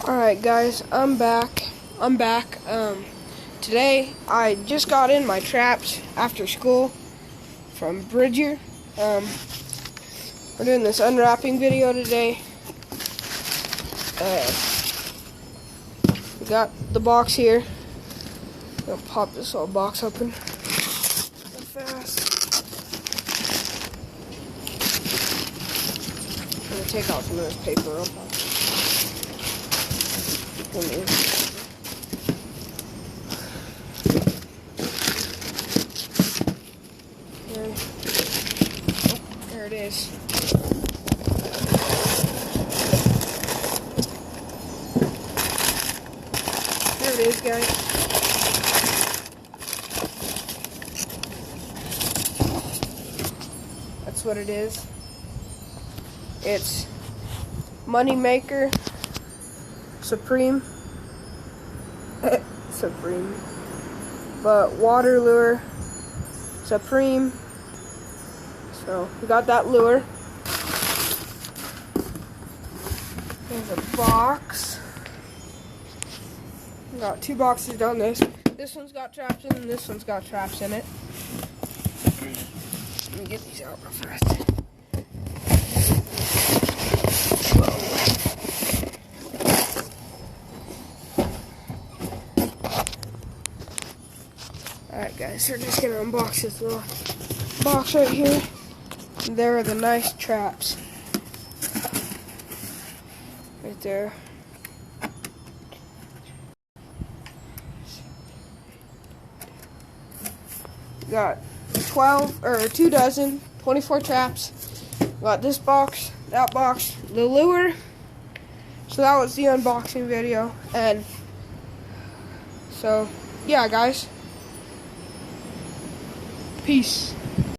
Alright guys, I'm back. Today I just got in my traps after school from Bridger. We're doing this unwrapping video today. We got the box here. I'm gonna pop this little box open real fast. I'm gonna take out some of this paper real fast. Okay. Oh, there it is. There it is, guys. That's what it is. It's Moneymaker Supreme. Supreme. But water lure Supreme. So we got that lure. There's a box. We got two boxes down this. This one's got traps in it, and this one's got traps in it. Let me get these out real fast. Alright guys, we're just gonna unbox this little box right here. There are the nice traps. Right there. We got 2 dozen, 24 traps. We got this box, that box, the lure. So that was the unboxing video. And so, yeah guys. Peace.